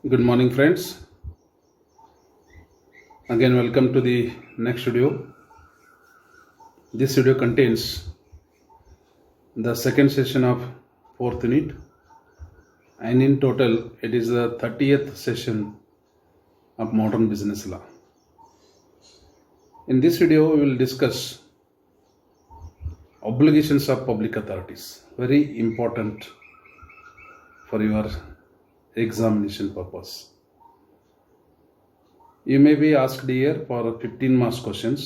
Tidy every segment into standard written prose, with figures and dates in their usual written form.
Good morning, friends. Again, welcome to the next video. This video contains the second session of fourth unit, and in total, it is the 30th session of modern business law. In this video, we will discuss obligations of public authorities, very important for your examination purpose. You may be asked here for 15 marks questions.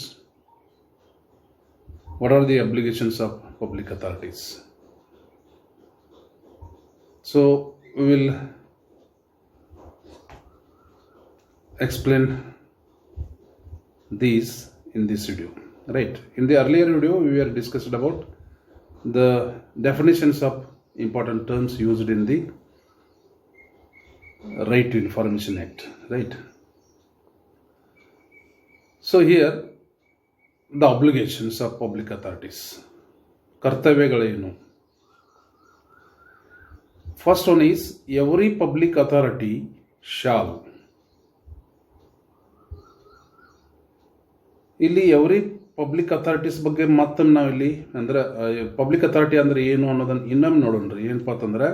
What are the obligations of public authorities? So we will explain these in this video. Right. In the earlier video, we were discussed about the definitions of important terms used in the Right to Information Act. Right. So here, the obligations of public authorities. ಕರ್ತವ್ಯಗಳೇನು? First one is, every public authority shall. ಇಲ್ಲಿ every public authorities ಬಗ್ಗೆ ಮತ್ತೊಮ್ಮೆ ನಾವಿಲ್ಲಿ ಅಂದ್ರೆ public authority ಅಂದ್ರೆ ಏನು ಅನ್ನೋದನ್ನ ಇನ್ನೊಮ್ಮೆ ನೋಡೋಣ್ರಿ. ಏನಪ್ಪ ಅಂತಂದ್ರೆ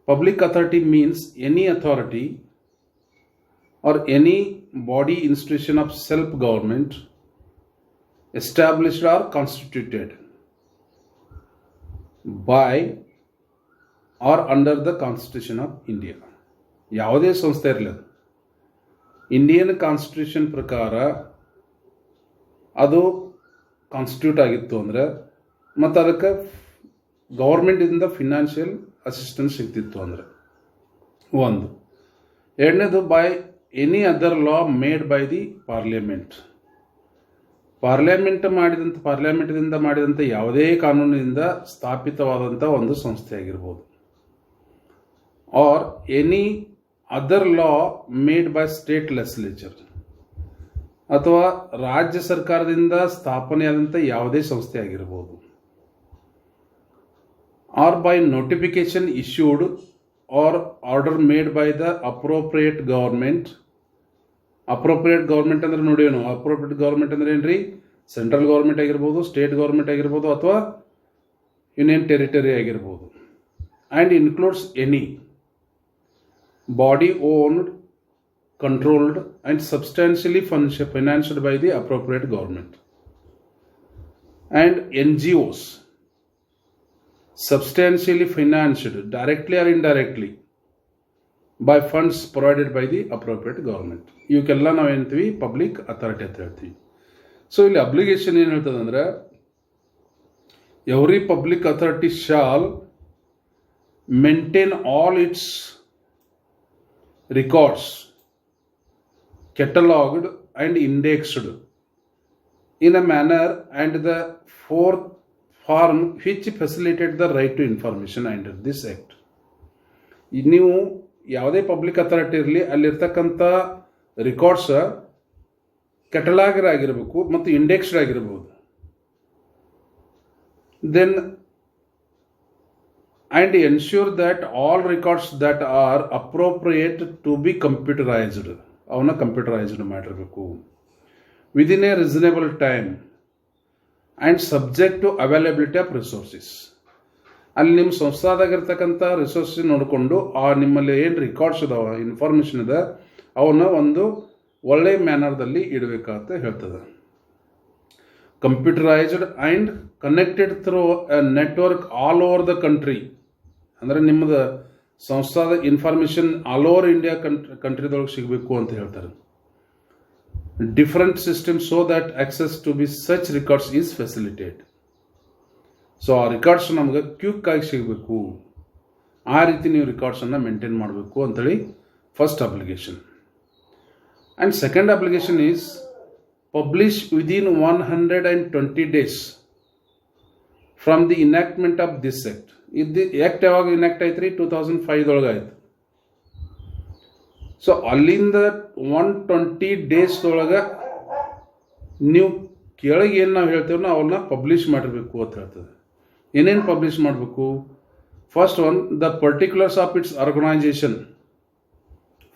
public authority means any authority or any body institution of self-government established or constituted by or under the Constitution of India. ಯಾವುದೇ ಸಂಸ್ಥೆ ಇರಲಿ, ಇಂಡಿಯನ್ ಕಾನ್ಸ್ಟಿಟ್ಯೂಷನ್ ಪ್ರಕಾರ ಅದು ಕಾನ್ಸ್ಟಿಟ್ಯೂಟ್ ಆಗಿತ್ತು ಅಂದರೆ ಮತ್ತು ಅದಕ್ಕೆ ಗೌರ್ಮೆಂಟಿಂದ ಫಿನಾನ್ಷಿಯಲ್ ಅಸಿಸ್ಟೆನ್ಸ್ ಸಿಗ್ತಿತ್ತು ಅಂದರೆ ಒಂದು. ಎರಡನೇದು by any other law made by the parliament. ಪಾರ್ಲಿಮೆಂಟ್ದಿಂದ ಮಾಡಿದಂಥ ಯಾವುದೇ ಕಾನೂನಿನಿಂದ ಸ್ಥಾಪಿತವಾದಂಥ ಒಂದು ಸಂಸ್ಥೆ ಆಗಿರ್ಬೋದು. Or any other law made by state legislature, ಅಥವಾ ರಾಜ್ಯ ಸರ್ಕಾರದಿಂದ ಸ್ಥಾಪನೆಯಾದಂಥ ಯಾವುದೇ ಸಂಸ್ಥೆ ಆಗಿರ್ಬೋದು. Or by notification issued or order made by the appropriate government. Appropriate government ಅಂದ್ರೆ ನೋಡಿ, ಅಪ್ರೋಪ್ರಿಯೇಟ್ ಗೌರ್ಮೆಂಟ್ ಅಂದ್ರೆ ಏನ್ರಿ? ಸೆಂಟ್ರಲ್ ಗೌರ್ಮೆಂಟ್ ಆಗಿರ್ಬೋದು, ಸ್ಟೇಟ್ ಗೌರ್ಮೆಂಟ್ ಆಗಿರ್ಬೋದು, ಅಥವಾ ಯೂನಿಯನ್ ಟೆರಿಟರಿ ಆಗಿರ್ಬೋದು. And includes any body owned, controlled and substantially financed by the appropriate government. And NGOs substantially financed directly or indirectly by funds provided by the appropriate government. ಇವಕ್ಕೆಲ್ಲ ನಾವು ಏನಂತೀವಿ? Public authority ಅಂತ ಹೇಳ್ತೀವಿ. So ಇಲ್ಲಿ obligation ಏನು ಹೇಳ್ತದೆ ಅಂದ್ರೆ, every public authority shall maintain all its records cataloged and indexed in a manner and the fourth form which facilitated the right to information under this act. ನೀವು ಯಾವುದೇ public authority ಇರಲಿ, ಅಲ್ಲಿರ್ತಕ್ಕಂಥ records ಕೆಟಲಾಗರ್ ಆಗಿರಬೇಕು ಮತ್ತು indexed ಆಗಿರ್ಬೋದು. Then and ensure that all records that are appropriate to be computerized, ಅವನ್ನ computerised ಮಾಡಿರಬೇಕು within a reasonable time and subject to availability of resources. ಅಲ್ಲಿ ನಿಮ್ಮ ಸಂಸ್ಥಾದಾಗಿರ್ತಕ್ಕಂಥ ರಿಸೋರ್ಸಸ್ ನೋಡಿಕೊಂಡು ನಿಮ್ಮಲ್ಲಿ ಏನು ರೆಕಾರ್ಡ್ಸ್ ಇದಾವ, ಇನ್ಫಾರ್ಮೇಷನ್ ಇದೆ, ಅವನ್ನ ಒಂದು ಒಳ್ಳೆ ಮ್ಯಾನರ್ದಲ್ಲಿ ಇಡಬೇಕಂತ ಹೇಳ್ತದೆ. Computerised and connected through a network all over the country. ಅಂದರೆ ನಿಮ್ಮದು ಸಂಸ್ಥಾದ ಇನ್ಫಾರ್ಮೇಷನ್ ಆಲ್ ಓವರ್ ಇಂಡಿಯಾ ಕಂಟ್ರಿದೊಳಗೆ ಸಿಗಬೇಕು ಅಂತ ಹೇಳ್ತಾರೆ. Different system so that access to be such records is facilitate. So ಆ ರೆಕಾರ್ಡ್ಸ್ ನಮ್ಗೆ ಕ್ವಿಕ್ ಆಗಿ ಸಿಗಬೇಕು, ಆ ರೀತಿ ನೀವು ರೆಕಾರ್ಡ್ಸನ್ನು ಮೇಂಟೈನ್ ಮಾಡಬೇಕು ಅಂತೇಳಿ first application. And second application is publish within 120 days from the enactment of this act. ಇದು ಆ್ಯಕ್ಟ್ ಯಾವಾಗ ಇನ್ಯಾಕ್ಟ್ ಆಯ್ತು ರೀ? 2005 ಆಯ್ತು. ಸೊ ಅಲ್ಲಿಂದ 120 days ನೀವು ಕೆಳಗೆ ಏನು ನಾವು ಹೇಳ್ತೇವೆ ಅವನ್ನ ಪಬ್ಲಿಷ್ ಮಾಡಿರಬೇಕು ಅಂತ ಹೇಳ್ತದೆ. ಏನೇನು ಪಬ್ಲಿಷ್ ಮಾಡಬೇಕು? First one, the particulars of its organisation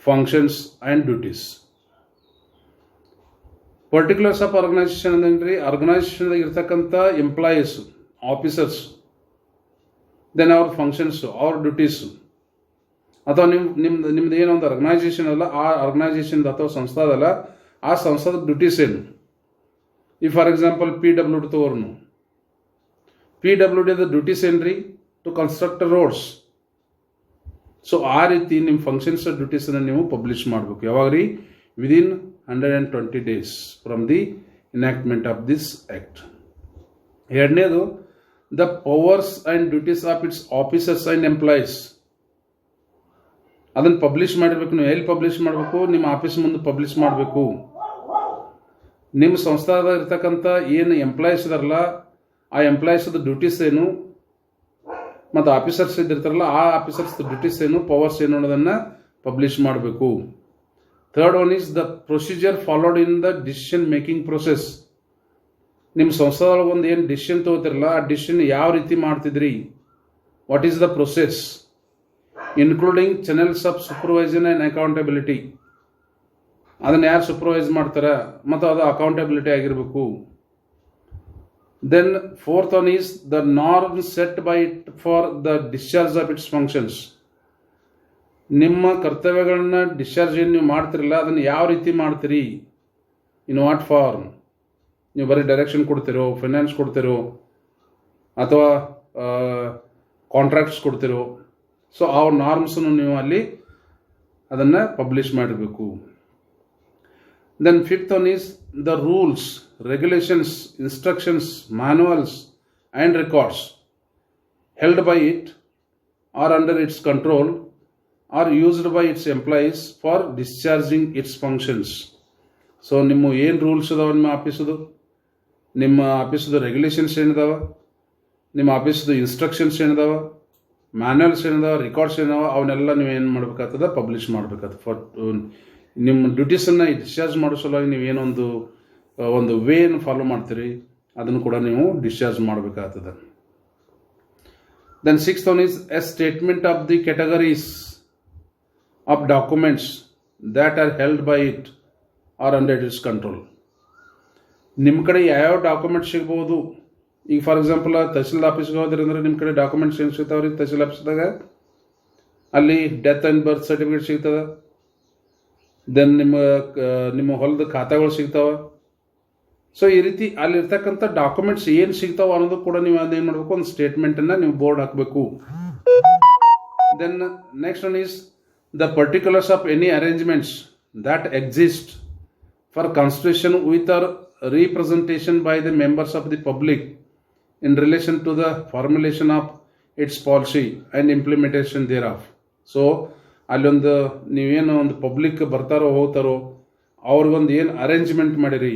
functions and duties. Particulars of organisation ಅಂದ್ರೆ ಆರ್ಗನೈಸೇಷನ್ದಾಗ ಇರ್ತಕ್ಕಂಥ ಎಂಪ್ಲಾಯೀಸ್, ಆಫೀಸರ್ಸ್, ದೆನ್ ಅವ್ರ ಫಂಕ್ಷನ್ಸು, ಅವ್ರ ಡ್ಯೂಟೀಸು, ಅಥವಾ ನಿಮ್ದು ಏನೋ ಒಂದು ಆರ್ಗನೈಸೇಷನ್ ಅಲ್ಲ, ಆ ಆರ್ಗನೈಸೇಷನ್ ಅಥವಾ ಸಂಸ್ಥೆ ಅದಲ್ಲ, ಆ ಸಂಸ್ಥಾದ ಡ್ಯೂಟೀಸ್ ಏನು. ಈ ಫಾರ್ ಎಕ್ಸಾಂಪಲ್ PWD ತಗೋರ್ನು, PWD ಡ್ಯೂಟೀಸ್ ಏನ್ರಿ? To construct roads. ಸೊ ಆ ರೀತಿ ನಿಮ್ಮ ಫಂಕ್ಷನ್ಸ್ ಡ್ಯೂಟೀಸನ್ನು ನೀವು ಪಬ್ಲಿಷ್ ಮಾಡಬೇಕು. ಯಾವಾಗ ರೀ? Within 120 days from the enactment of this act. ಎರಡನೇದು, the powers and duties of its officers and employees. ಅದನ್ನು ಪಬ್ಲಿಷ್ ಮಾಡಿರ್ಬೇಕು. ನೀವು ಎಲ್ಲಿ ಪಬ್ಲಿಷ್ ಮಾಡಬೇಕು? ನಿಮ್ಮ ಆಫೀಸ್ ಮುಂದೆ ಪಬ್ಲಿಷ್ ಮಾಡಬೇಕು. ನಿಮ್ಮ ಸಂಸ್ಥಾದಾಗ ಇರ್ತಕ್ಕಂಥ ಏನು ಎಂಪ್ಲಾಯೀಸ್ ಇದಾರಲ್ಲ, ಆ ಎಂಪ್ಲಾಯೀಸ್ದು ಡ್ಯೂಟೀಸ್ ಏನು, ಮತ್ತು ಆಫೀಸರ್ಸ್ ಇದ್ದಿರ್ತಾರಲ್ಲ, ಆ ಆಫೀಸರ್ಸ್ ಡ್ಯೂಟೀಸ್ ಏನು, ಪವರ್ಸ್ ಏನು ಅನ್ನೋದನ್ನು ಪಬ್ಲಿಷ್ ಮಾಡಬೇಕು. Third one is the procedure followed in the decision making process. ನಿಮ್ಮ ಸಂಸ್ಥಾದೊಳಗೆ ಒಂದು ಏನು ಡಿಸಿಷನ್ ತಗೋತಿರಲ್ಲ, ಆ ಡಿಸಿಷನ್ ಯಾವ ರೀತಿ ಮಾಡ್ತಿದ್ರಿ, what is the process, including channels of supervision and accountability. ಅದನ್ನು ಯಾರು ಸೂಪರ್ವೈಸ್ ಮಾಡ್ತಾರೆ ಮತ್ತು ಅದು ಅಕೌಂಟಬಿಲಿಟಿ ಆಗಿರಬೇಕು. Then fourth one is the norm set by it for the discharge of its functions. ನಿಮ್ಮ ಕರ್ತವ್ಯಗಳನ್ನ ಡಿಸ್ಚಾರ್ಜ್ ಏನು ನೀವು ಮಾಡ್ತಿರಲ್ಲ, ಅದನ್ನು ಯಾವ ರೀತಿ ಮಾಡ್ತೀರಿ, ಇನ್ ವಾಟ್ ಫಾರ್ಮ್. ನೀವು ಬರೀ ಡೈರೆಕ್ಷನ್ ಕೊಡ್ತಿರೋ, ಫೈನಾನ್ಸ್ ಕೊಡ್ತಿರೋ, ಅಥವಾ ಕಾಂಟ್ರಾಕ್ಟ್ಸ್ ಕೊಡ್ತಿರೋ. ಸೊ ಆ ನಾರ್ಮ್ಸನ್ನು ನೀವು ಅಲ್ಲಿ ಅದನ್ನು ಪಬ್ಲಿಷ್ ಮಾಡಬೇಕು. Then fifth one is the rules, regulations, instructions, manuals and records held by it or under its control or used by its employees for discharging its functions. So ನಿಮ್ಮ ಏನು rules ಇದಾವೆ ನಿಮ್ಮ ಆಫೀಸದು, ನಿಮ್ಮ ಆಫೀಸದು ರೆಗ್ಯುಲೇಷನ್ಸ್ ಏನಿದಾವೆ, ನಿಮ್ಮ ಆಫೀಸದು instructions ಏನಿದಾವೆ, ಮ್ಯಾನ್ಯಲ್ಸ್ ಏನಿದಾವೆ, records ಏನಿದಾವೆ, ಅವನ್ನೆಲ್ಲ ನೀವು ಏನು ಮಾಡಬೇಕಾಗ್ತದೆ? ಪಬ್ಲಿಷ್ ಮಾಡಬೇಕಾಗ್ತದೆ. ಫಾರ್ ನಿಮ್ಮ ಡ್ಯೂಟೀಸನ್ನು ಡಿಸ್ಚಾರ್ಜ್ ಮಾಡೋ ಸಲುವಾಗಿ ನೀವೇನೊಂದು ಒಂದು ವೇನ ಫಾಲೋ ಮಾಡ್ತೀರಿ, ಅದನ್ನು ಕೂಡ ನೀವು ಡಿಸ್ಚಾರ್ಜ್ ಮಾಡಬೇಕಾಗ್ತದೆ. Then sixth one is a statement of the categories of documents that are held by it or under its control. ನಿಮ್ಮ ಕಡೆ ಯಾವ್ಯಾವ ಡಾಕ್ಯುಮೆಂಟ್ಸ್ ಸಿಗ್ಬೋದು. ಈಗ ಫಾರ್ ಎಕ್ಸಾಂಪಲ್ ತಹಸೀಲ್ ಆಫೀಸ್ಗೆ ಹೋದ್ರಿ ಅಂದ್ರೆ ನಿಮ್ಮ ಕಡೆ ಡಾಕ್ಯುಮೆಂಟ್ಸ್ ಏನು ಸಿಗ್ತಾವ್ರಿ? ತಹಸೀಲ್ ಆಫೀಸ್ದಾಗ ಅಲ್ಲಿ ಡೆತ್ ಆ್ಯಂಡ್ ಬರ್ತ್ ಸರ್ಟಿಫಿಕೇಟ್ ಸಿಗ್ತದೆ. ದೆನ್ ನಿಮ್ಮ ಹೊಲದ ಖಾತಾಗಳು ಸಿಗ್ತಾವ. ಸೊ ಈ ರೀತಿ ಅಲ್ಲಿರ್ತಕ್ಕಂಥ ಡಾಕ್ಯುಮೆಂಟ್ಸ್ ಏನು ಸಿಗ್ತಾವ ಅನ್ನೋದು ಕೂಡ ನೀವು ಅದೇನು ಮಾಡಬೇಕು? ಒಂದು ಸ್ಟೇಟ್ಮೆಂಟನ್ನು ನೀವು ಬೋರ್ಡ್ ಹಾಕಬೇಕು. Then next one is the particulars of any arrangements that exist for constitution with or representation by the members of the public in relation to the formulation of its policy and implementation thereof. So ಅಲ್ಲೊಂದು ನೀವೇನು ಒಂದು public ಬರ್ತಾರೋ ಹೋಗ್ತಾರೋ ಅವ್ರಿಗೊಂದು ಏನು arrangement ಮಾಡಿರಿ,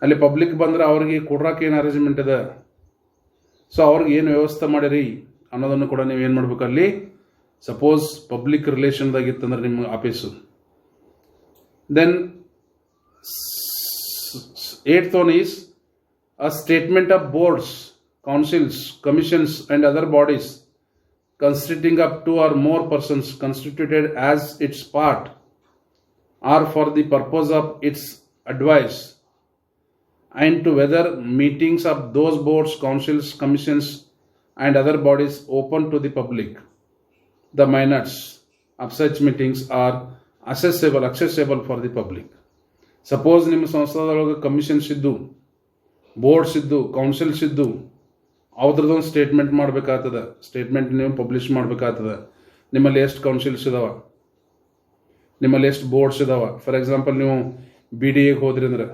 ಅಲ್ಲಿ public ಬಂದರೆ ಅವ್ರಿಗೆ ಕೊಡ್ರಾಕ ಏನು ಅರೇಂಜ್ಮೆಂಟ್ ಇದೆ, ಸೊ ಅವ್ರಿಗೆ ಏನು ವ್ಯವಸ್ಥೆ ಮಾಡಿರಿ ಅನ್ನೋದನ್ನು ಕೂಡ ನೀವು ಏನು ಮಾಡಬೇಕು ಅಲ್ಲಿ. ಸಪೋಸ್ ಪಬ್ಲಿಕ್ ರಿಲೇಷನ್ದಾಗಿತ್ತಂದ್ರೆ ನಿಮ್ಮ office. Then eighth one is a statement of boards, councils, commissions and other bodies consisting of 2 or more persons constituted as its part or for the purpose of its advice, and to whether meetings of those boards, councils, commissions and other bodies open to the public. The minutes of such meetings are accessible for the public. Suppose ನಿಮ್ಮ ಸಂಸ್ಥಾದೊಳಗೆ commissions ಇದ್ದು, boards ಇದ್ದು, councils ಇದ್ದು, ಅವ್ರದ್ದೊಂದು statement ಮಾಡಬೇಕಾಗ್ತದೆ. Statement ನೀವು publish ಮಾಡಬೇಕಾಗ್ತದೆ. ನಿಮ್ಮಲ್ಲಿ ಎಷ್ಟು ಕೌನ್ಸಿಲ್ಸ್ ಇದಾವೆ, ನಿಮ್ಮಲ್ಲಿ ಎಷ್ಟು ಬೋರ್ಡ್ಸ್ ಇದಾವೆ. ಫಾರ್ ಎಕ್ಸಾಂಪಲ್ ನೀವು BDAಗೆ ಹೋದ್ರಿ ಅಂದ್ರೆ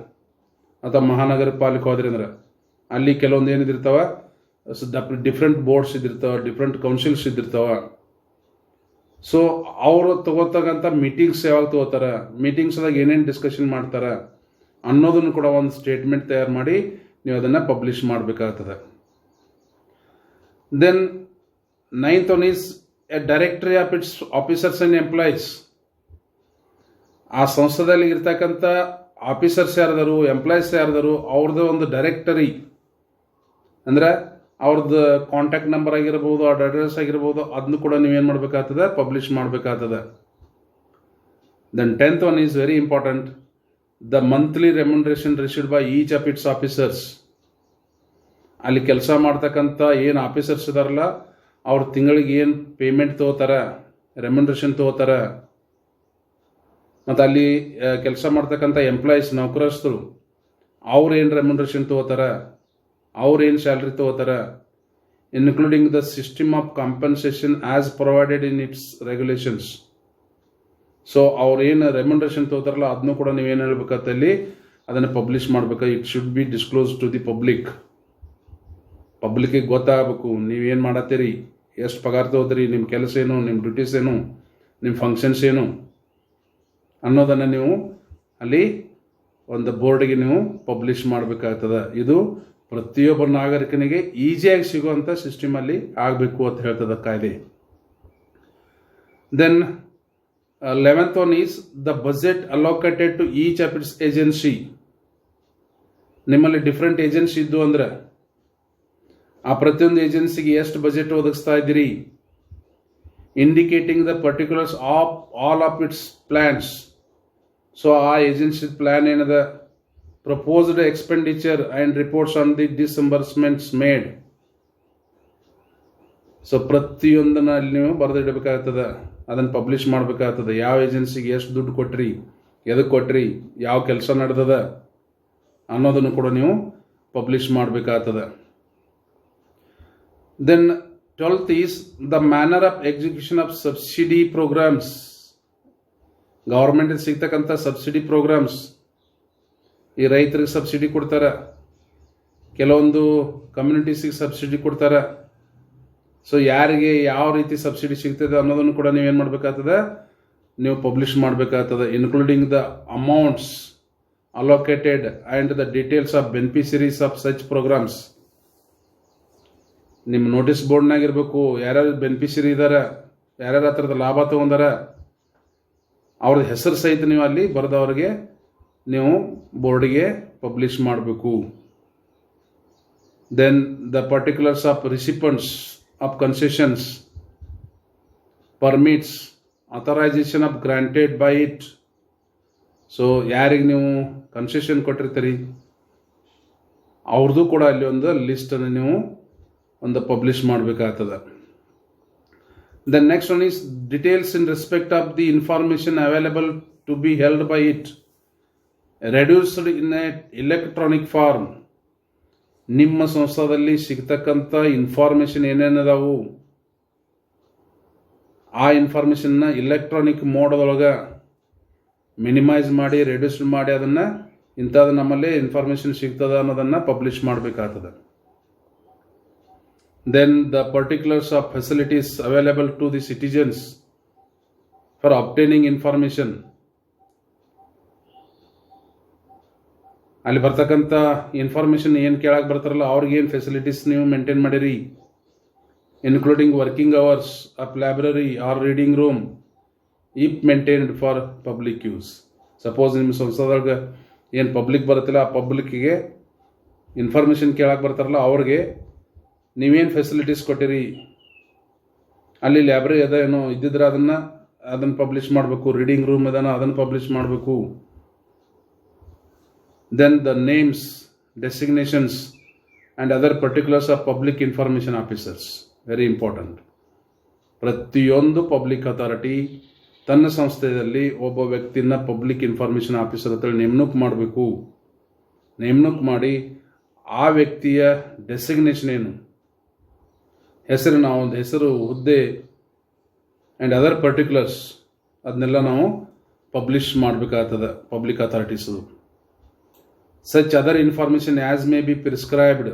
ಅಥವಾ ಮಹಾನಗರ ಪಾಲಿಕೆ ಹೋದ್ರಿ ಅಂದ್ರೆ ಅಲ್ಲಿ ಕೆಲವೊಂದು ಏನಿದಿರ್ತಾವೆ, ಡಿಫ್ರೆಂಟ್ ಬೋರ್ಡ್ಸ್ ಇದ್ದಿರ್ತಾವೆ, ಡಿಫ್ರೆಂಟ್ ಕೌನ್ಸಿಲ್ಸ್ ಇದ್ದಿರ್ತಾವೆ. ಸೊ ಅವರು ತಗೋತಕ್ಕಂಥ ಮೀಟಿಂಗ್ಸ್ ಯಾವಾಗ ತಗೋತಾರೆ, ಮೀಟಿಂಗ್ಸ್ದಾಗ ಏನೇನು ಡಿಸ್ಕಷನ್ ಮಾಡ್ತಾರೆ ಅನ್ನೋದನ್ನು ಕೂಡ ಒಂದು ಸ್ಟೇಟ್ಮೆಂಟ್ ತಯಾರು ಮಾಡಿ ನೀವು ಅದನ್ನು ಪಬ್ಲಿಷ್ ಮಾಡಬೇಕಾಗ್ತದೆ. Then ninth one is a directory of its officers and employees. ಆ ಸಂಸ್ಥೆದಲ್ಲಿ ಇರ್ತಕ್ಕಂಥ ಆಫೀಸರ್ಸ್ ಯಾರ್ದಾರು, ಎಂಪ್ಲಾಯೀಸ್ ಯಾರ್ದಾರು, ಅವ್ರದ್ದು ಒಂದು ಡೈರೆಕ್ಟರಿ ಅಂದರೆ ಅವ್ರದ್ದು ಕಾಂಟ್ಯಾಕ್ಟ್ ನಂಬರ್ ಆಗಿರ್ಬೋದು, ಅಡ್ರೆಸ್ ಆಗಿರ್ಬೋದು, ಅದನ್ನು ಕೂಡ ನೀವೇನು ಮಾಡಬೇಕಾಗ್ತದೆ? ಪಬ್ಲಿಷ್ ಮಾಡಬೇಕಾಗ್ತದೆ. Then 10th one is very important. The monthly remuneration received by each of its officers. ಅಲ್ಲಿ ಕೆಲಸ ಮಾಡ್ತಕ್ಕಂಥ ಏನು ಆಫೀಸರ್ಸ್ ಇದಾರಲ್ಲ ಅವ್ರ ತಿಂಗಳಿಗೆ ಏನು ಪೇಮೆಂಟ್ ತೊಗೋತಾರೆ, ರೆಮ್ಯುನರೇಷನ್ ತೊಗೋತಾರೆ, ಮತ್ತು ಅಲ್ಲಿ ಕೆಲಸ ಮಾಡ್ತಕ್ಕಂಥ ಎಂಪ್ಲಾಯೀಸ್ ನೌಕರಸ್ಥರು ಅವ್ರು ಏನು ರೆಮ್ಯುನರೇಷನ್ ತೊಗೋತಾರೆ, ಅವ್ರು ಏನು ಸ್ಯಾಲ್ರಿ ತೊಗೋತಾರೆ, including the system of compensation as provided in its regulations. So ಅವ್ರು ಏನು ರೆಮ್ಯುನರೇಷನ್ ತೊಗೋತಾರಲ್ಲ ಅದನ್ನು ಕೂಡ ನೀವೇನು ಹೇಳ್ಬೇಕಂತಲ್ಲಿ ಅದನ್ನು ಪಬ್ಲಿಷ್ ಮಾಡ್ಬೇಕು. It should be disclose to the public. ಪಬ್ಲಿಕ್ಕಿಗೆ ಗೊತ್ತಾಗಬೇಕು ನೀವೇನು ಮಾಡತ್ತೀರಿ, ಎಷ್ಟು ಪಗಾರ ತೊಗೋತೀರಿ, ನಿಮ್ಮ ಕೆಲಸ ಏನು, ನಿಮ್ಮ ಡ್ಯೂಟೀಸ್ ಏನು, ನಿಮ್ಮ ಫಂಕ್ಷನ್ಸ್ ಏನು ಅನ್ನೋದನ್ನು ನೀವು ಅಲ್ಲಿ ಒಂದು ಬೋರ್ಡ್ಗೆ ನೀವು ಪಬ್ಲಿಷ್ ಮಾಡಬೇಕಾಗ್ತದೆ. ಇದು ಪ್ರತಿಯೊಬ್ಬ ನಾಗರಿಕನಿಗೆ ಈಸಿಯಾಗಿ ಸಿಗುವಂಥ ಸಿಸ್ಟಮಲ್ಲಿ ಆಗಬೇಕು ಅಂತ ಹೇಳ್ತದೆ ಕಾಯ್ದೆ. Then 11th one is the budget allocated to each of its agency. ನಿಮ್ಮಲ್ಲಿ ಡಿಫ್ರೆಂಟ್ ಏಜೆನ್ಸಿ ಇದ್ದು ಅಂದರೆ ಆ ಪ್ರತಿಯೊಂದು ಏಜೆನ್ಸಿಗೆ ಎಷ್ಟು ಬಜೆಟ್ ಒದಗಿಸ್ತಾ ಇದ್ದೀರಿ, indicating the particulars of all of its plans. So ಆ ಏಜೆನ್ಸಿ ಪ್ಲ್ಯಾನ್ ಏನದ, proposed expenditure and reports on the disbursements made. So ಪ್ರತಿಯೊಂದನ್ನು ಅಲ್ಲಿ ನೀವು ಬರೆದಿಡಬೇಕಾಗ್ತದೆ, ಅದನ್ನು ಪಬ್ಲಿಷ್ ಮಾಡಬೇಕಾಗ್ತದೆ. ಯಾವ ಏಜೆನ್ಸಿಗೆ ಎಷ್ಟು ದುಡ್ಡು ಕೊಟ್ರಿ, ಎದಕ್ಕೆ ಕೊಟ್ರಿ, ಯಾವ ಕೆಲಸ ನಡೆದದ ಅನ್ನೋದನ್ನು ಕೂಡ ನೀವು ಪಬ್ಲಿಷ್ ಮಾಡಬೇಕಾಗ್ತದೆ. Then 12th is the manner of execution of subsidy programmes. ಗೌರ್ಮೆಂಟಿಗೆ ಸಿಗ್ತಕ್ಕಂಥ ಸಬ್ಸಿಡಿ ಪ್ರೋಗ್ರಾಮ್ಸ್, ಈ ರೈತರಿಗೆ ಸಬ್ಸಿಡಿ ಕೊಡ್ತಾರೆ, ಕೆಲವೊಂದು ಕಮ್ಯುನಿಟೀಸಿಗೆ ಸಬ್ಸಿಡಿ ಕೊಡ್ತಾರೆ. ಸೊ ಯಾರಿಗೆ ಯಾವ ರೀತಿ ಸಬ್ಸಿಡಿ ಸಿಗ್ತದೆ ಅನ್ನೋದನ್ನು ಕೂಡ ನೀವೇನು ಮಾಡಬೇಕಾಗ್ತದೆ, ನೀವು ಪಬ್ಲಿಷ್ ಮಾಡಬೇಕಾಗ್ತದೆ. Including the amounts allocated and the details of beneficiaries of such programmes. ನಿಮ್ಮ ನೋಟಿಸ್ ಬೋರ್ಡ್ನಾಗ ಇರಬೇಕು, ಯಾರ್ಯಾರು ಬೆನಿಫಿಷರಿ ಇದ್ದಾರೆ, ಯಾರ್ಯಾರ ಹತ್ರದ ಲಾಭ ತೊಗೊಂಡಾರ ಅವ್ರದ್ದು ಹೆಸರು ಸಹಿತ ನೀವು ಅಲ್ಲಿ ಬರೆದವ್ರಿಗೆ ನೀವು ಬೋರ್ಡಿಗೆ ಪಬ್ಲಿಷ್ ಮಾಡಬೇಕು. Then the particulars of recipients of concessions, permits, authorization of granted by it. So ಯಾರಿಗೆ ನೀವು ಕನ್ಸೆಷನ್ ಕೊಟ್ಟಿರ್ತೀರಿ ಅವ್ರದ್ದು ಕೂಡ ಅಲ್ಲಿ ಒಂದು ಲಿಸ್ಟನ್ನು ನೀವು ಒಂದು ಪಬ್ಲಿಷ್ ಮಾಡಬೇಕಾಗ್ತದೆ. The next one is details in respect of the information available to be held by it reduced in a electronic form. ನಿಮ್ಮ ಸಂಸ್ಥಾದಲ್ಲಿ ಸಿಗ್ತಕ್ಕಂಥ ಇನ್ಫಾರ್ಮೇಷನ್ ಏನೇನದಾವು ಆ ಇನ್ಫಾರ್ಮೇಷನ್ನ ಇಲೆಕ್ಟ್ರಾನಿಕ್ ಮೋಡದೊಳಗೆ ಮಿನಿಮೈಸ್ ಮಾಡಿ, ರೆಡ್ಯೂಸ್ ಮಾಡಿ ಅದನ್ನು ಇಂಥದ್ದು ನಮ್ಮಲ್ಲಿ ಇನ್ಫಾರ್ಮೇಷನ್ ಸಿಗ್ತದ ಅನ್ನೋದನ್ನು ಪಬ್ಲಿಷ್ ಮಾಡಬೇಕಾಗ್ತದೆ. Then the particulars of facilities available to the citizens for obtaining information. ಅಲ್ಲಿ ಬರ್ತಕ್ಕಂಥ ಇನ್ಫಾರ್ಮೇಷನ್ ಏನು ಕೇಳಕ್ಕೆ ಬರ್ತಾರಲ್ಲ ಅವ್ರಿಗೇನು ಫೆಸಿಲಿಟೀಸ್ ನೀವು ಮೇಂಟೈನ್ ಮಾಡಿರಿ, including working hours of library or reading room if maintained for public use. Suppose ನಿಮ್ಮ ಸಂಸ್ಥೆದಾಗ ಏನು ಪಬ್ಲಿಕ್ ಬರುತ್ತಿಲ್ಲ ಆ ಪಬ್ಲಿಕ್ಕಿಗೆ ಇನ್ಫಾರ್ಮೇಷನ್ ಕೇಳಕ್ಕೆ ಬರ್ತಾರಲ್ಲ ಅವ್ರಿಗೆ ನೀವೇನು ಫೆಸಿಲಿಟೀಸ್ ಕೊಟ್ಟಿರಿ, ಅಲ್ಲಿ ಲೈಬ್ರರಿ ಅದ ಏನೋ ಇದ್ದಿದ್ರೆ ಅದನ್ನು ಪಬ್ಲಿಷ್ ಮಾಡಬೇಕು, ರೀಡಿಂಗ್ ರೂಮ್ ಅದಾನ ಅದನ್ನು ಪಬ್ಲಿಷ್ ಮಾಡಬೇಕು. Then the names, designations and other particulars of public information officers. Very important. ಪ್ರತಿಯೊಂದು ಪಬ್ಲಿಕ್ ಅಥಾರಿಟಿ ತನ್ನ ಸಂಸ್ಥೆಯಲ್ಲಿ ಒಬ್ಬ ವ್ಯಕ್ತಿನ ಪಬ್ಲಿಕ್ ಇನ್ಫಾರ್ಮೇಷನ್ ಆಫೀಸರ್ ಹತ್ರ ನೇಮಕ ಮಾಡಬೇಕು. ನೇಮಕ ಮಾಡಿ ಆ ವ್ಯಕ್ತಿಯ ಡೆಸಿಗ್ನೇಷನ್ ಏನು, ಹೆಸರು, ನಾವು ಒಂದು ಹೆಸರು, ಹುದ್ದೆ ಆ್ಯಂಡ್ ಅದರ್ ಪರ್ಟಿಕ್ಯುಲರ್ಸ್ ಅದನ್ನೆಲ್ಲ ನಾವು ಪಬ್ಲಿಷ್ ಮಾಡಬೇಕಾಗ್ತದೆ public authorities. Such other information as may be prescribed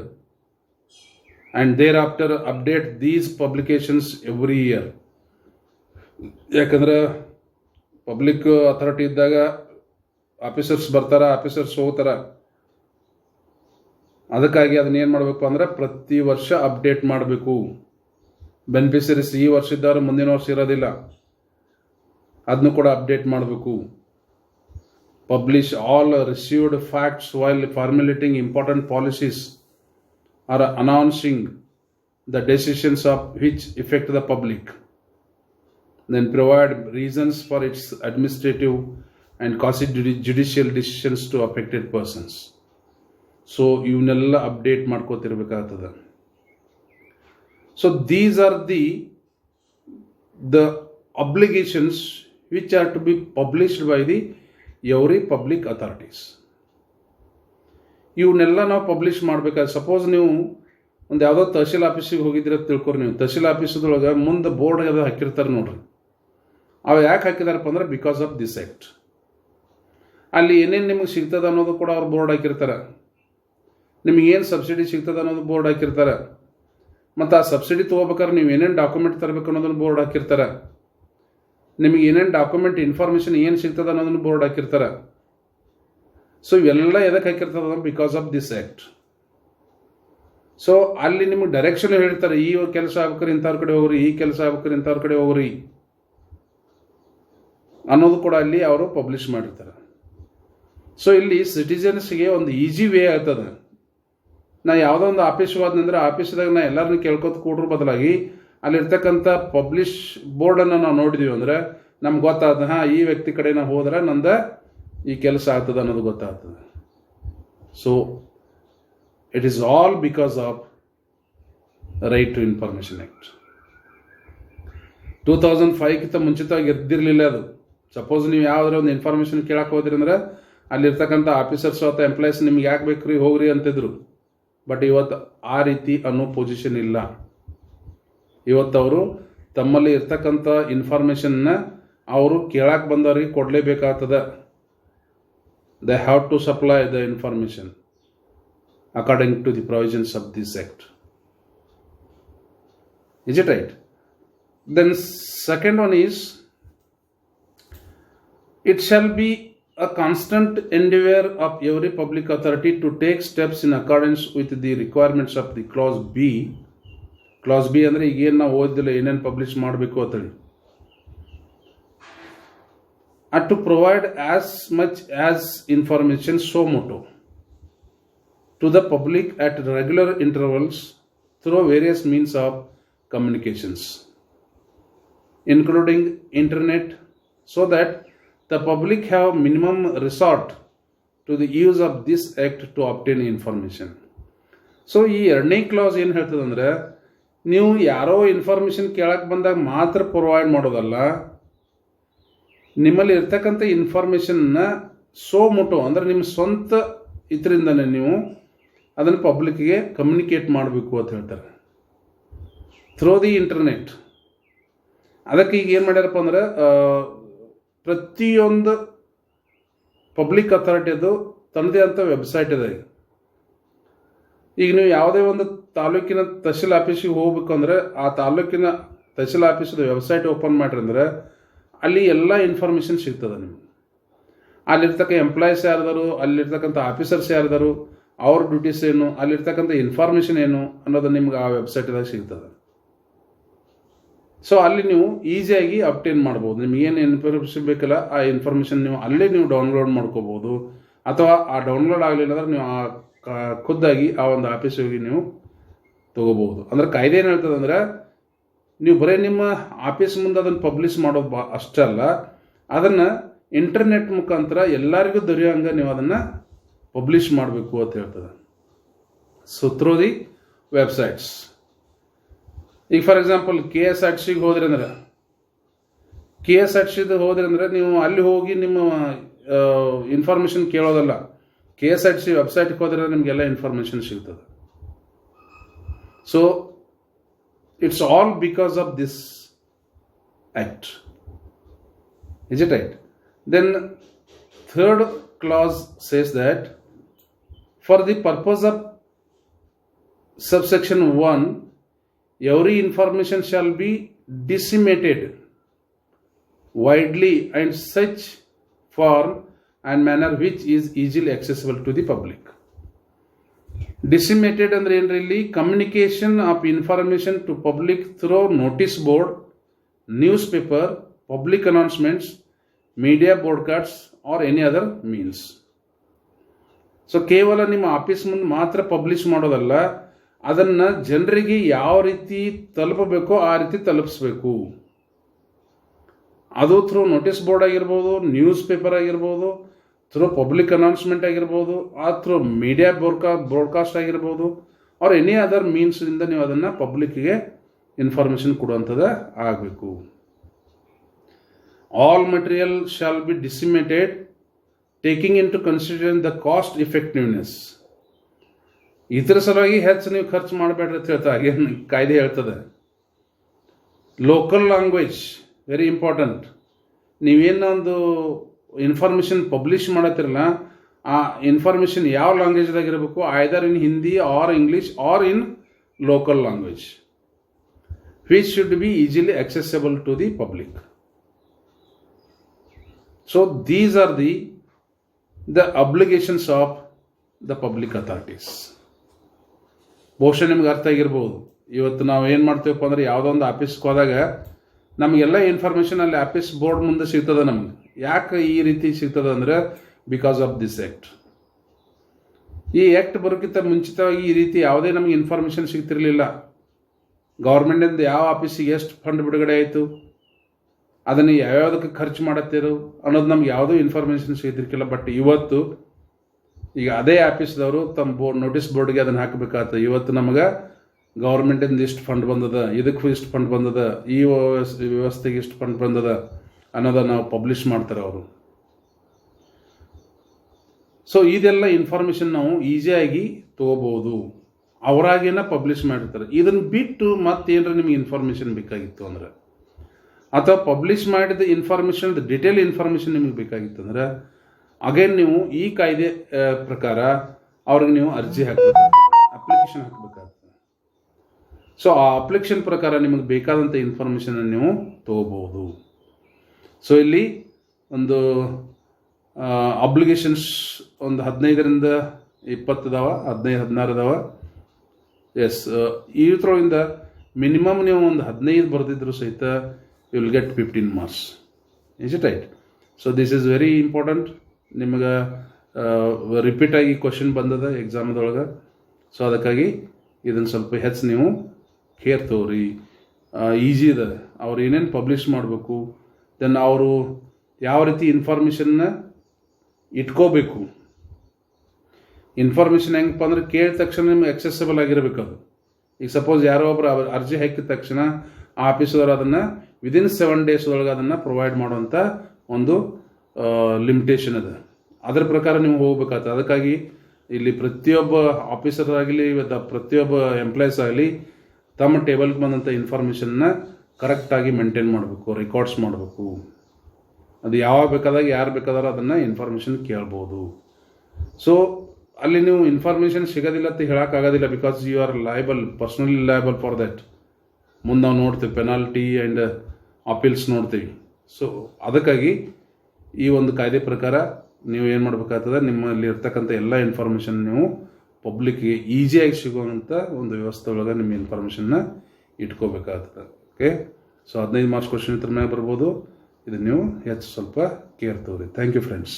and thereafter update these publications every year. ಯಾಕಂದ್ರೆ ಪಬ್ಲಿಕ್ ಅಥಾರಿಟಿ ಇದ್ದಾಗ ಆಫೀಸರ್ಸ್ ಬರ್ತಾರ, ಆಫೀಸರ್ಸ್ ಹೋಗ್ತಾರ, ಅದಕ್ಕಾಗಿ ಅದನ್ನ ಏನು ಮಾಡಬೇಕು ಅಂದ್ರೆ ಪ್ರತಿ ವರ್ಷ ಅಪ್ಡೇಟ್ ಮಾಡಬೇಕು. ಬೆನಿಫಿಷರೀಸ್ ಈ ವರ್ಷ ಇದ್ದವರು ಮುಂದಿನ ವರ್ಷ ಇರೋದಿಲ್ಲ, ಅದನ್ನು ಕೂಡ ಅಪ್ಡೇಟ್ ಮಾಡಬೇಕು. Publish all received facts while formulating important policies or announcing the decisions of which affect the public. then provide reasons for its administrative and judicial decisions to affected persons. So ಇವನ್ನೆಲ್ಲ update ಮಾಡ್ಕೋತಿರ್ಬೇಕಾಗ್ತದೆ. So these are the obligations which are to be published by the every public authorities. ಇವನ್ನೆಲ್ಲ ನಾವು publish ಮಾಡಬೇಕಾದ್ರೆ, suppose ನೀವು ಒಂದು ಯಾವುದೋ ತಹಶೀಲ್ ಆಫೀಸಿಗೆ ಹೋಗಿದ್ರೆ ತಿಳ್ಕೊರಿ, ನೀವು ತಹಶೀಲ್ ಆಫೀಸದೊಳಗೆ ಮುಂದೆ ಬೋರ್ಡ್ ಅದು ಹಾಕಿರ್ತಾರೆ ನೋಡ್ರಿ. ಅವು ಯಾಕೆ ಹಾಕಿದಾರಪ್ಪ ಅಂದ್ರೆ ಬಿಕಾಸ್ ಆಫ್ ದಿಸ್ ಆ್ಯಕ್ಟ್. ಅಲ್ಲಿ ಏನೇನು ನಿಮಗೆ ಸಿಗ್ತದೆ ಅನ್ನೋದು ಕೂಡ ಅವ್ರು ಬೋರ್ಡ್ ಹಾಕಿರ್ತಾರೆ. ನಿಮಗೇನು ಸಬ್ಸಿಡಿ ಸಿಗ್ತದೆ ಅನ್ನೋದು ಬೋರ್ಡ್ ಹಾಕಿರ್ತಾರೆ. ಮತ್ತು ಆ ಸಬ್ಸಿಡಿ ತೊಗೋಬೇಕಾದ್ರೆ ನೀವು ಏನೇನು ಡಾಕ್ಯುಮೆಂಟ್ ತರಬೇಕು ಅನ್ನೋದನ್ನು ಬೋರ್ಡ್ ಹಾಕಿರ್ತಾರೆ. ನಿಮಗೆ ಏನೇನು ಡಾಕ್ಯುಮೆಂಟ್ ಇನ್ಫಾರ್ಮೇಷನ್ ಏನು ಸಿಗ್ತದೆ ಅನ್ನೋದನ್ನು ಬೋರ್ಡ್ ಹಾಕಿರ್ತಾರೆ. ಸೊ ಇವೆಲ್ಲ ಎದಕ್ಕೆ ಹಾಕಿರ್ತದೆ because of this act. So ಅಲ್ಲಿ ನಿಮಗೆ ಡೈರೆಕ್ಷನ್ ಹೇಳ್ತಾರೆ, ಈ ಕೆಲಸ ಆಗ್ಬೇಕಾರೆ ಇಂಥವ್ರ ಕಡೆ ಹೋಗ್ರಿ, ಈ ಕೆಲಸ ಆಗ್ಬೇಕಾರೆ ಇಂಥವ್ರ ಕಡೆ ಹೋಗ್ರಿ ಅನ್ನೋದು ಕೂಡ ಅಲ್ಲಿ ಅವರು ಪಬ್ಲಿಷ್ ಮಾಡಿರ್ತಾರೆ. ಸೊ ಇಲ್ಲಿ ಸಿಟಿಜನ್ಸ್ಗೆ ಒಂದು ಈಸಿ ವೇ ಆಗ್ತದೆ. ನಾ ಯಾವುದೋ ಒಂದು ಆಫೀಸ್ ಹೋದ್ನಂದ್ರೆ ಆಫೀಸ್ದಾಗ ನಾ ಎಲ್ಲರನ್ನೂ ಕೇಳ್ಕೊತ ಕೂಡ್ರ ಬದಲಾಗಿ ಅಲ್ಲಿರ್ತಕ್ಕಂಥ ಪಬ್ಲಿಷ್ ಬೋರ್ಡನ್ನು ನಾವು ನೋಡಿದೀವಿ ಅಂದರೆ ನಮ್ಗೆ ಗೊತ್ತಾಗ್ತದೆ, ಹಾಂ ಈ ವ್ಯಕ್ತಿ ಕಡೆ ನಾವು ಹೋದ್ರೆ ನಂದು ಈ ಕೆಲಸ ಆಗ್ತದೆ ಅನ್ನೋದು ಗೊತ್ತಾಗ್ತದೆ. So it is all because of right to information act. 2005ಕ್ಕಿಂತ ಮುಂಚಿತವಾಗಿ ಇದ್ದಿರಲಿಲ್ಲ ಅದು. ಸಪೋಸ್ ನೀವು ಯಾವುದಾದ್ರು ಒಂದು ಇನ್ಫಾರ್ಮೇಷನ್ ಕೇಳಕ್ಕೆ ಹೋದ್ರಿ ಅಂದ್ರೆ ಅಲ್ಲಿರ್ತಕ್ಕಂಥ ಆಫೀಸರ್ಸ್ ಅಥವಾ ಎಂಪ್ಲಾಯೀಸ್ ನಿಮ್ಗೆ ಯಾಕೆ ಬೇಕ್ರಿ ಹೋಗ್ರಿ ಅಂತಿದ್ರು. ಬಟ್ ಇವತ್ತು ಆ ರೀತಿ ಅನ್ನೋ ಪೊಸಿಷನ್ ಇಲ್ಲ. ಇವತ್ತು ಅವರು ತಮ್ಮಲ್ಲಿ ಇರ್ತಕ್ಕಂಥ ಇನ್ಫಾರ್ಮೇಷನ್ನ ಅವರು ಕೇಳಕ್ಕೆ ಬಂದವ್ರಿಗೆ ಕೊಡಲೇಬೇಕಾಗ್ತದೆ. They have to supply the information according to the provisions of this act. Is it right? Then second one is, it shall be a constant endeavor of every public authority to take steps in accordance with the requirements of the clause B. Clause B ಅಂದರೆ ಈಗೇನು ನಾವು ಓದಿಲ್ಲ, ಏನೇನು publish ಮಾಡಬೇಕು ಅಂತೇಳಿ. And to provide as much as information so moto to the public at regular intervals through various means of communications, including internet, so that the public have minimum resort to the use of this act to obtain information. So ಈ ಎರಡನೇ class ಏನು ಹೇಳ್ತದೆ ಅಂದರೆ, ನೀವು ಯಾರೋ information ಕೇಳಕ್ಕೆ ಬಂದಾಗ ಮಾತ್ರ ಪ್ರೊವೈಡ್ ಮಾಡೋದಲ್ಲ, ನಿಮ್ಮಲ್ಲಿ ಇರ್ತಕ್ಕಂಥ ಇನ್ಫಾರ್ಮೇಷನ್ನ ಸೋ ಮುಟೋ ಅಂದರೆ ನಿಮ್ಮ ಸ್ವಂತ ಇದರಿಂದನೇ ನೀವು ಅದನ್ನು ಪಬ್ಲಿಕ್ಗೆ ಕಮ್ಯುನಿಕೇಟ್ ಮಾಡಬೇಕು ಅಂತ ಹೇಳ್ತಾರೆ, ಥ್ರೂ ದಿ ಇಂಟರ್ನೆಟ್. ಅದಕ್ಕೆ ಈಗ ಏನು ಮಾಡ್ಯಾರಪ್ಪ ಅಂದ್ರೆ, ಪ್ರತಿಯೊಂದು ಪಬ್ಲಿಕ್ ಅಥಾರಿಟಿದು ತನ್ನದೇ ಅಂತ ವೆಬ್ಸೈಟ್ ಇದೆ. ಈಗ ನೀವು ಯಾವುದೇ ಒಂದು ತಾಲೂಕಿನ ತಹಶೀಲ್ ಆಫೀಸಿಗೆ ಹೋಗ್ಬೇಕು ಅಂದರೆ ಆ ತಾಲೂಕಿನ ತಹಶೀಲ್ ಆಫೀಸದ ವೆಬ್ಸೈಟ್ ಓಪನ್ ಮಾಡಿರಿ ಅಂದರೆ ಅಲ್ಲಿ ಎಲ್ಲ ಇನ್ಫಾರ್ಮೇಷನ್ ಸಿಗ್ತದೆ ನಿಮ್ಗೆ. ಅಲ್ಲಿರ್ತಕ್ಕ ಎಂಪ್ಲಾಯೀಸ್ ಯಾರ್ದಾರು, ಅಲ್ಲಿರ್ತಕ್ಕಂಥ ಆಫೀಸರ್ಸ್ ಯಾರ್ದಾರು, ಅವ್ರ ಡ್ಯೂಟೀಸ್ ಏನು, ಅಲ್ಲಿರ್ತಕ್ಕಂಥ ಇನ್ಫಾರ್ಮೇಷನ್ ಏನು ಅನ್ನೋದು ನಿಮ್ಗೆ ಆ ವೆಬ್ಸೈಟ್ದಾಗ ಸಿಗ್ತದೆ. ಸೊ ಅಲ್ಲಿ ನೀವು ಈಸಿಯಾಗಿ ಅಪ್ಟೇನ್ ಮಾಡ್ಬೋದು. ನಿಮ್ಗೇನು ಇನ್ಫಾರ್ಮೇಷನ್ ಬೇಕಲ್ಲ ಆ ಇನ್ಫಾರ್ಮೇಷನ್ ನೀವು ಅಲ್ಲೇ ನೀವು ಡೌನ್ಲೋಡ್ ಮಾಡ್ಕೋಬೋದು. ಅಥವಾ ಆ ಡೌನ್ಲೋಡ್ ಆಗಲಿಲ್ಲ ಅಂದ್ರೆ ನೀವು ಖುದ್ದಾಗಿ ಆ ಒಂದು ಆಫೀಸಿಗೆ ಹೋಗಿ ನೀವು ತೊಗೋಬೋದು. ಅಂದ್ರೆ ಕಾಯ್ದೆ ಏನು ಹೇಳ್ತದೆ ಅಂದರೆ, ನೀವು ಬರೀ ನಿಮ್ಮ ಆಫೀಸ್ ಮುಂದೆ ಅದನ್ನು ಪಬ್ಲಿಷ್ ಮಾಡೋದು ಅಷ್ಟೇ ಅಲ್ಲ, ಅದನ್ನು ಇಂಟರ್ನೆಟ್ ಮುಖಾಂತರ ಎಲ್ಲರಿಗೂ ದೊರೆಯೋಂಗೆ ನೀವು ಅದನ್ನು ಪಬ್ಲಿಷ್ ಮಾಡಬೇಕು ಅಂತ ಹೇಳ್ತದೆ. So through the websites. ಈಗ ಫಾರ್ ಎಕ್ಸಾಂಪಲ್ KSRTCಗೆ ಹೋದ್ರಿ ಅಂದ್ರೆ, KSRTCದು ಹೋದ್ರಿ ಅಂದರೆ ನೀವು ಅಲ್ಲಿ ಹೋಗಿ ನಿಮ್ಮ ಇನ್ಫಾರ್ಮೇಷನ್ ಕೇಳೋದಲ್ಲ, KSRTC ವೆಬ್ಸೈಟ್ಗೆ ಹೋದ್ರೆ ನಿಮಗೆಲ್ಲ ಇನ್ಫಾರ್ಮೇಷನ್ ಸಿಗ್ತದೆ. So it's all because of this act. Is it right? Then third clause says that for the purpose of subsection 1, every information shall be disseminated widely and such form and manner which is easily accessible to the public. Disseminated ಅಂದ್ರೆ ಏನ್ರಿ? Communication of information to public through notice board, newspaper, public announcements, media broadcasts or any other means. So ಕೇವಲ ನಿಮ್ಮ office ಮುಂದೆ ಮಾತ್ರ publish ಮಾಡೋದಲ್ಲ, ಅದನ್ನು ಜನರಿಗೆ ಯಾವ ರೀತಿ ತಲುಪಬೇಕೋ ಆ ರೀತಿ ತಲುಪಿಸ್ಬೇಕು. ಅದು ಥ್ರೂ ನೋಟಿಸ್ ಬೋರ್ಡ್ ಆಗಿರ್ಬೋದು, ನ್ಯೂಸ್ ಪೇಪರ್ ಆಗಿರ್ಬೋದು, ಥ್ರೂ ಪಬ್ಲಿಕ್ ಅನೌನ್ಸ್ಮೆಂಟ್ ಆಗಿರ್ಬೋದು, ಥ್ರೂ ಮೀಡಿಯಾ ಬ್ರಾಡ್ಕಾಸ್ಟ್ ಆಗಿರ್ಬೋದು, ಆರ್ ಎನಿ ಅದರ್ ಮೀನ್ಸ್ನಿಂದ ನೀವು ಅದನ್ನು ಪಬ್ಲಿಕ್ಗೆ ಇನ್ಫಾರ್ಮೇಷನ್ ಕೊಡುವಂಥದ್ದು ಆಗಬೇಕು. All material shall be disseminated taking into consideration the cost effectiveness. ಇದರ ಸಲುವಾಗಿ ಹೆಚ್ಚು ನೀವು ಖರ್ಚು ಮಾಡಬೇಡ್ರಿ ಅಂತ ಹೇಳ್ತಾ ಏನು ಕಾಯ್ದೆ ಹೇಳ್ತದೆ. Local language very important. ನೀವೇನೊಂದು ಇನ್ಫಾರ್ಮೇಷನ್ ಪಬ್ಲಿಷ್ ಮಾಡತ್ತಿರಲ್ಲ, ಆ ಇನ್ಫಾರ್ಮೇಷನ್ ಯಾವ ಲ್ಯಾಂಗ್ವೇಜ್ದಾಗ ಇರಬೇಕು, either in Hindi or English or in local language, which should be easily accessible to the public. So these are the obligations of the public authorities. ಬಹುಶಃ ನಿಮ್ಗೆ ಅರ್ಥ ಆಗಿರ್ಬೋದು. ಇವತ್ತು ನಾವು ಏನು ಮಾಡ್ತೀವಪ್ಪ ಅಂದ್ರೆ ಯಾವುದೋ ಒಂದು ಆಫೀಸ್ಗೆ ಹೋದಾಗ ನಮಗೆಲ್ಲ ಇನ್ಫಾರ್ಮೇಷನ್ ಅಲ್ಲಿ ಆಫೀಸ್ ಬೋರ್ಡ್ ಮುಂದೆ ಸಿಗ್ತದೆ. ನಮ್ಗೆ ಯಾಕೆ ಈ ರೀತಿ ಸಿಗ್ತದೆ ಅಂದರೆ ಬಿಕಾಸ್ ಆಫ್ ದಿಸ್ ಆ್ಯಕ್ಟ್. ಈ ಆ್ಯಕ್ಟ್ ಬರೋಕ್ಕಿಂತ ಮುಂಚಿತವಾಗಿ ಈ ರೀತಿ ಯಾವುದೇ ನಮಗೆ ಇನ್ಫಾರ್ಮೇಷನ್ ಸಿಗ್ತಿರಲಿಲ್ಲ. ಗೌರ್ಮೆಂಟಿಂದ ಯಾವ ಆಫೀಸಿಗೆ ಎಷ್ಟು ಫಂಡ್ ಬಿಡುಗಡೆ ಆಯಿತು, ಅದನ್ನು ಯಾವ್ಯಾವುದಕ್ಕೆ ಖರ್ಚು ಮಾಡತ್ತೀರು ಅನ್ನೋದು ನಮ್ಗೆ ಯಾವುದೂ ಇನ್ಫಾರ್ಮೇಷನ್ ಸಿಗ್ತಿರ್ಕಿಲ್ಲ. ಬಟ್ ಇವತ್ತು ಈಗ ಅದೇ ಆಫೀಸ್ದವರು ತಮ್ಮ ನೋಟಿಸ್ ಬೋರ್ಡ್ಗೆ ಅದನ್ನು ಹಾಕಬೇಕಾಗ್ತದೆ. ಇವತ್ತು ನಮಗೆ ಗೌರ್ಮೆಂಟಿಂದ ಇಷ್ಟು ಫಂಡ್ ಬಂದದ, ಇದಕ್ಕೂ ಇಷ್ಟು ಫಂಡ್ ಬಂದದ, ಈ ವ್ಯವಸ್ಥೆಗೆ ಇಷ್ಟು ಫಂಡ್ ಬಂದದ ಅನ್ನೋದನ್ನು ನಾವು ಪಬ್ಲಿಷ್ ಮಾಡ್ತಾರೆ ಅವರು. ಸೊ ಇದೆಲ್ಲ ಇನ್ಫಾರ್ಮೇಷನ್ ನಾವು ಈಸಿಯಾಗಿ ತೊಗೋಬೋದು. ಅವರಾಗೇನ ಪಬ್ಲಿಷ್ ಮಾಡಿರ್ತಾರೆ. ಇದನ್ನು ಬಿಟ್ಟು ಮತ್ತೇನಾರ ನಿಮ್ಗೆ ಇನ್ಫಾರ್ಮೇಷನ್ ಬೇಕಾಗಿತ್ತು ಅಂದ್ರೆ, ಅಥವಾ ಪಬ್ಲಿಷ್ ಮಾಡಿದ ಇನ್ಫಾರ್ಮೇಷನ್ ಡಿಟೇಲ್ ಇನ್ಫಾರ್ಮೇಷನ್ ನಿಮಗೆ ಬೇಕಾಗಿತ್ತು ಅಂದ್ರೆ, ಅಗೇನ್ ನೀವು ಈ ಕಾಯ್ದೆ ಪ್ರಕಾರ ಅವ್ರಿಗೆ ನೀವು ಅರ್ಜಿ ಹಾಕಬೇಕಾಗ್ತದೆ, ಅಪ್ಲಿಕೇಶನ್ ಹಾಕಬೇಕಾಗ್ತದೆ. ಸೊ ಆ ಅಪ್ಲಿಕೇಶನ್ ಪ್ರಕಾರ ನಿಮಗೆ ಬೇಕಾದಂಥ ಇನ್ಫಾರ್ಮೇಷನ್ ನೀವು ತಗೋಬಹುದು. ಸೊ ಇಲ್ಲಿ ಒಂದು ಅಬ್ಲಿಗೇಷನ್ಸ್ ಒಂದು 15ರಿಂದ 20 ಅದಾವ, 15-16 ಅದಾವ. ಎಸ್, ಇದ್ರೊಳಗಿಂದ ಮಿನಿಮಮ್ ನೀವು ಒಂದು 15 ಬರೆದಿದ್ರು ಸಹಿತ you will get 15 marks. Is it right? So this is very important. ನಿಮಗೆ ರಿಪೀಟಾಗಿ ಕ್ವಶನ್ ಬಂದದ ಎಕ್ಸಾಮ್ದೊಳಗೆ. ಸೊ ಅದಕ್ಕಾಗಿ ಇದನ್ನು ಸ್ವಲ್ಪ ಹೆಚ್ಚು ನೀವು ಕೇರ್ ತಗೋರಿ. ಈಸಿ ಇದೆ. ಅವ್ರು ಏನೇನು ಪಬ್ಲಿಷ್ ಮಾಡಬೇಕು, ದೆನ್ ಅವರು ಯಾವ ರೀತಿ ಇನ್ಫಾರ್ಮೇಷನ್ನ ಇಟ್ಕೋಬೇಕು. ಇನ್ಫಾರ್ಮೇಷನ್ ಹೆಂಗಪ್ಪ ಅಂದ್ರೆ ಕೇಳಿದ ತಕ್ಷಣ ನಿಮ್ಗೆ ಎಕ್ಸೆಸಿಬಲ್ ಆಗಿರಬೇಕು ಅದು. ಈಗ ಸಪೋಸ್ ಯಾರೋ ಒಬ್ಬರು ಅರ್ಜಿ ಹಾಕಿದ ತಕ್ಷಣ ಆ ಆಫೀಸದವರು ಅದನ್ನು ವಿದಿನ್ 7 days ಒಳಗೆ ಅದನ್ನು ಪ್ರೊವೈಡ್ ಮಾಡುವಂಥ ಒಂದು ಲಿಮಿಟೇಷನ್ ಇದೆ. ಅದರ ಪ್ರಕಾರ ನೀವು ಹೋಗ್ಬೇಕಾಗ್ತದೆ. ಅದಕ್ಕಾಗಿ ಇಲ್ಲಿ ಪ್ರತಿಯೊಬ್ಬ ಆಫೀಸರ್ ಆಗಲಿ, ಪ್ರತಿಯೊಬ್ಬ ಎಂಪ್ಲಾಯೀಸ್ ಆಗಲಿ ತಮ್ಮ ಟೇಬಲ್ಗೆ ಬಂದಂಥ ಇನ್ಫಾರ್ಮೇಷನ್ನ ಕರೆಕ್ಟಾಗಿ ಮೇಂಟೈನ್ ಮಾಡಬೇಕು, ರೆಕಾರ್ಡ್ಸ್ ಮಾಡಬೇಕು. ಅದು ಯಾವಾಗ ಬೇಕಾದಾಗ ಯಾರು ಬೇಕಾದ್ರೂ ಅದನ್ನು ಇನ್ಫಾರ್ಮೇಷನ್ ಕೇಳ್ಬೋದು. ಸೊ ಅಲ್ಲಿ ನೀವು ಇನ್ಫಾರ್ಮೇಷನ್ ಸಿಗೋದಿಲ್ಲ ಅಂತ ಹೇಳೋಕ್ಕಾಗೋದಿಲ್ಲ, because you are liable, personally liable for that. ಮುಂದೆ ನಾವು ನೋಡ್ತೀವಿ ಪೆನಾಲ್ಟಿ ಆ್ಯಂಡ್ ಅಪೀಲ್ಸ್ ನೋಡ್ತೀವಿ. ಸೊ ಅದಕ್ಕಾಗಿ ಈ ಒಂದು ಕಾಯ್ದೆ ಪ್ರಕಾರ ನೀವು ಏನು ಮಾಡಬೇಕಾಗ್ತದೆ, ನಿಮ್ಮಲ್ಲಿ ಇರ್ತಕ್ಕಂಥ ಎಲ್ಲ ಇನ್ಫಾರ್ಮೇಷನ್ ನೀವು ಪಬ್ಲಿಕ್ಗೆ ಈಸಿಯಾಗಿ ಸಿಗುವಂಥ ಒಂದು ವ್ಯವಸ್ಥೆ ಒಳಗೆ ನಿಮ್ಮ ಇನ್ಫಾರ್ಮೇಷನ್ನ ಇಟ್ಕೋಬೇಕಾಗ್ತದೆ. ಓಕೆ. ಸೊ 15 ಮಾರ್ಕ್ಸ್ ಕ್ವಶನ್ ಇದ್ರ ಮೇಲೆ ಬರ್ಬೋದು. ಇದು ನೀವು ಹೆಚ್ಚು ಸ್ವಲ್ಪ ಕೇರ್ ತಗೋರಿ. Thank you friends.